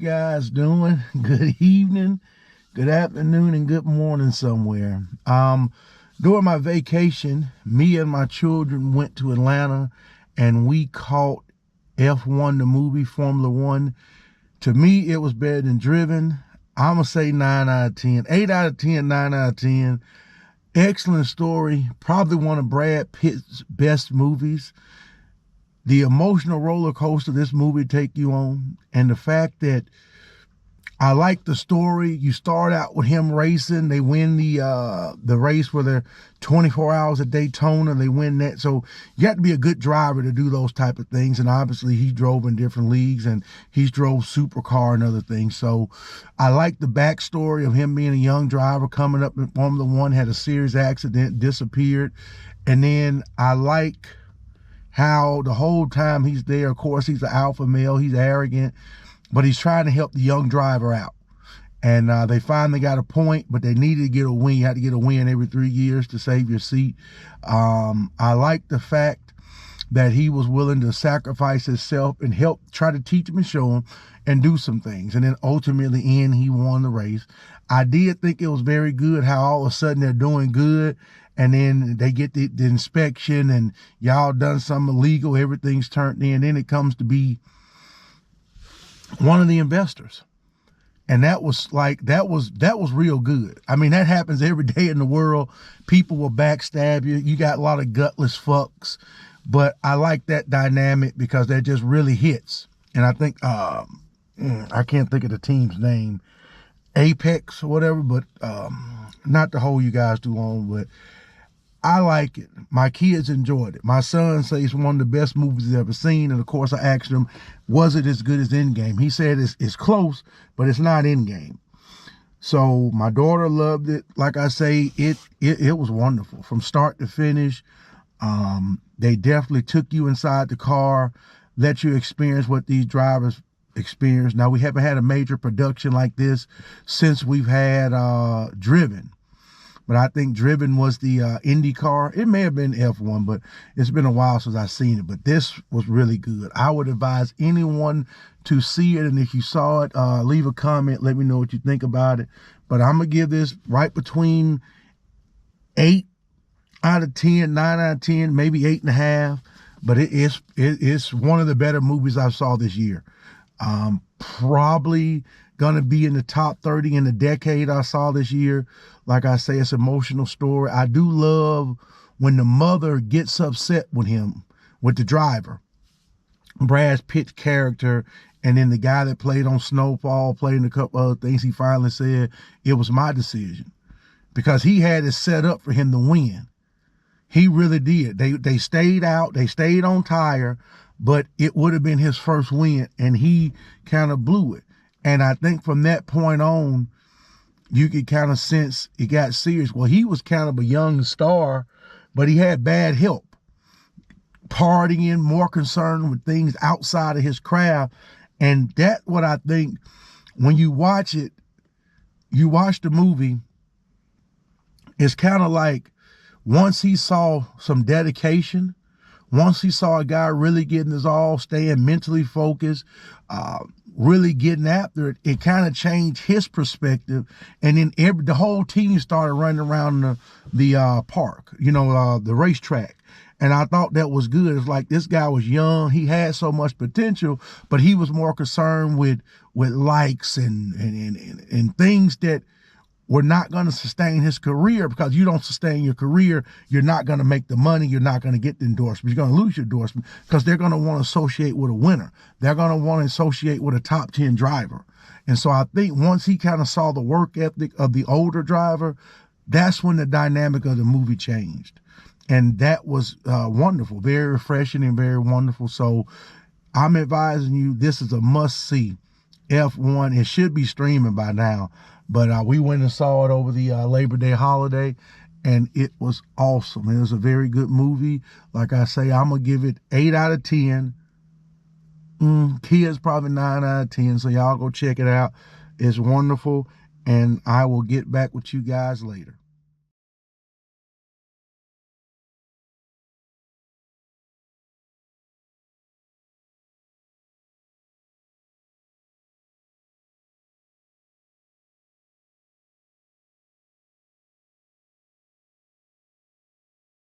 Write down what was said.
guys doing? Good evening, good afternoon, and good morning somewhere. During my vacation, me and my children went to Atlanta and we caught F1, the movie, Formula One. To me, it was better than Driven. I'm going to say 9 out of 10. 8 out of 10, 9 out of 10. Excellent story. Probably one of Brad Pitt's best movies. The emotional roller coaster this movie take you on, and the fact that I like the story. You start out with him racing. They win the race where they're 24 hours at Daytona. They win that. So you have to be a good driver to do those type of things. And obviously he drove in different leagues and he's drove supercar and other things. So I like the backstory of him being a young driver coming up in Formula One, had a serious accident, disappeared. And then I like how the whole time he's there, of course, he's an alpha male, he's arrogant, but he's trying to help the young driver out. And they finally got a point, but they needed to get a win. You had to get a win every 3 years to save your seat. I like the fact that he was willing to sacrifice himself and help try to teach him and show him and do some things. And then ultimately, he won the race. I did think it was very good how all of a sudden they're doing good, and then they get the inspection and y'all done something illegal, everything's turned in. Then it comes to be one of the investors. And that was real good. I mean, that happens every day in the world. People will backstab you. You got a lot of gutless fucks. But I like that dynamic because that just really hits. And I think, I can't think of the team's name, Apex or whatever, but not to hold you guys too long, but I like it. My kids enjoyed it. My son says it's one of the best movies he's ever seen. And of course, I asked him, was it as good as Endgame? He said it's close, but it's not Endgame. So my daughter loved it. Like I say, it was wonderful from start to finish. They definitely took you inside the car, let you experience what these drivers experience. Now, we haven't had a major production like this since we've had Driven. But I think Driven was the IndyCar. It may have been F1, but it's been a while since I've seen it. But this was really good. I would advise anyone to see it. And if you saw it, leave a comment. Let me know what you think about it. But I'm going to give this right between 8 out of 10, 9 out of 10, maybe 8.5. But it's one of the better movies I saw this year. Probably gonna be in the top 30 in the decade I saw this year. Like I say, it's an emotional story. I do love when the mother gets upset with him, with the driver, Brad Pitt's character, and then the guy that played on Snowfall, played in a couple other things. He finally said, it was my decision, because he had it set up for him to win. He really did. They stayed out, they stayed on tire, but it would have been his first win, and he kind of blew it. And I think from that point on, you could kind of sense it got serious. Well, he was kind of a young star, but he had bad help. Partying, more concerned with things outside of his craft. And that's what I think, when you watch it, you watch the movie, it's kind of like, once he saw some dedication, once he saw a guy really getting his all, staying mentally focused, really getting after it, it kind of changed his perspective. And then the whole team started running around the park, the racetrack. And I thought that was good. It's like, this guy was young. He had so much potential, but he was more concerned with likes and things that were not going to sustain his career, because you don't sustain your career, you're not going to make the money, you're not going to get the endorsement, you're going to lose your endorsement, because they're going to want to associate with a winner. They're going to want to associate with a top 10 driver. And so I think once he kind of saw the work ethic of the older driver, that's when the dynamic of the movie changed. And that was wonderful, very refreshing and very wonderful. So I'm advising you, this is a must-see. F1, it should be streaming by now. But we went and saw it over the Labor Day holiday, and it was awesome. It was a very good movie. Like I say, I'm going to give it 8 out of 10. Kids probably 9 out of 10, so y'all go check it out. It's wonderful, and I will get back with you guys later.